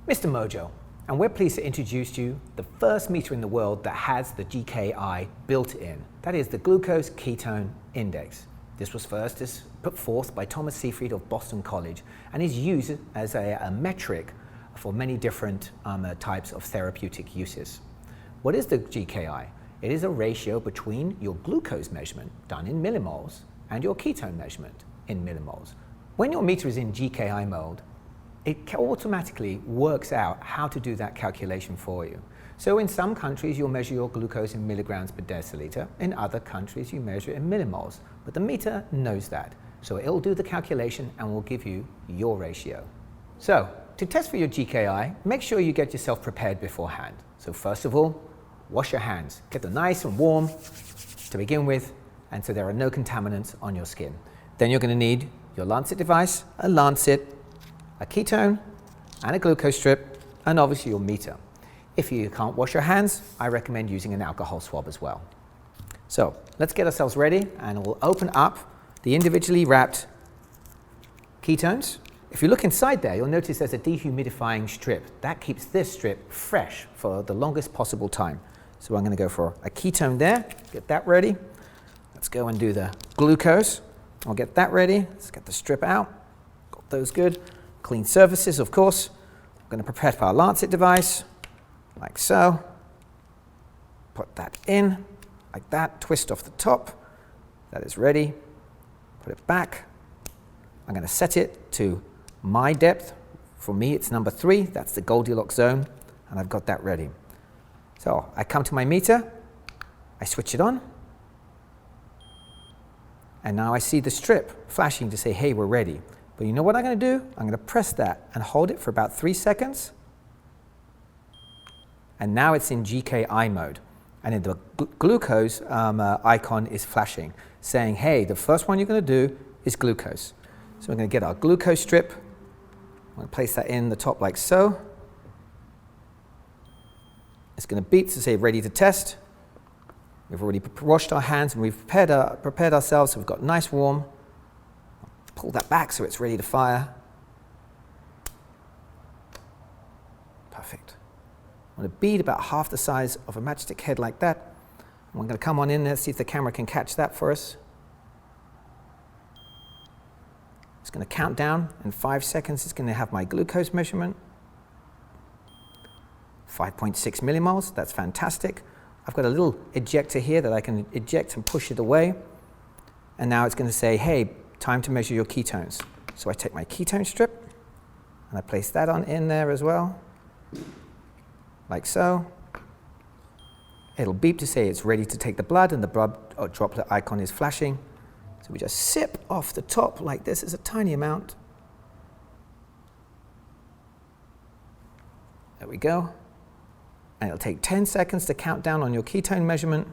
Mr. Mojo, and we're pleased to introduce you the first meter in the world that has the GKI built in. That is the Glucose Ketone Index. This was first put forth by Thomas Seyfried of Boston College and is used as a metric for many different types of therapeutic uses. What is the GKI? It is a ratio between your glucose measurement done in millimoles and your ketone measurement in millimoles. When your meter is in GKI mode, it automatically works out how to do that calculation for you. So in some countries you'll measure your glucose in milligrams per deciliter, in other countries you measure it in millimoles, but the meter knows that. So it'll do the calculation and will give you your ratio. So to test for your GKI, make sure you get yourself prepared beforehand. So first of all, wash your hands. Get them nice and warm to begin with, and so there are no contaminants on your skin. Then you're going to need your lancet device, a lancet, a ketone, and a glucose strip, and obviously your meter. If you can't wash your hands, I recommend using an alcohol swab as well. So let's get ourselves ready, and we'll open up the individually wrapped ketones. If you look inside there, you'll notice there's a dehumidifying strip. That keeps this strip fresh for the longest possible time. So I'm going to go for a ketone there, get that ready. Let's go and do the glucose. I'll get that ready. Let's get the strip out. Got those good. Clean surfaces, of course. I'm going to prepare our lancet device, like so. Put that in, like that. Twist off the top. That is ready. Put it back. I'm going to set it to my depth. For me, it's number 3. That's the Goldilocks zone, and I've got that ready. So I come to my meter. I switch it on. And now I see the strip flashing to say, hey, we're ready. But you know what I'm going to do? I'm going to press that and hold it for about 3 seconds. And now it's in GKI mode. And in the glucose icon is flashing, saying, hey, the first one you're going to do is glucose. So we're going to get our glucose strip. I'm going to place that in the top like so. It's going to beep to say ready to test. We've already washed our hands and we've prepared ourselves, so we've got nice warm. Pull that back so it's ready to fire. Perfect. I'm going to bead about half the size of a matchstick head like that. And we're going to come on in there, see if the camera can catch that for us. It's going to count down. In 5 seconds, it's going to have my glucose measurement. 5.6 millimoles, that's fantastic. I've got a little ejector here that I can eject and push it away. And now it's going to say, hey, time to measure your ketones. So I take my ketone strip and I place that on in there as well, like so. It'll beep to say it's ready to take the blood, and the blood droplet icon is flashing. So we just sip off the top like this. It's a tiny amount. There we go. And it'll take 10 seconds to count down on your ketone measurement.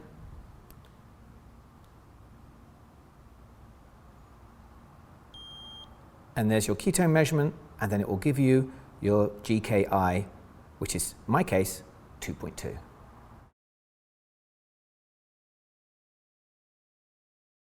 And there's your ketone measurement, and then it will give you your GKI, which is, in my case, 2.2.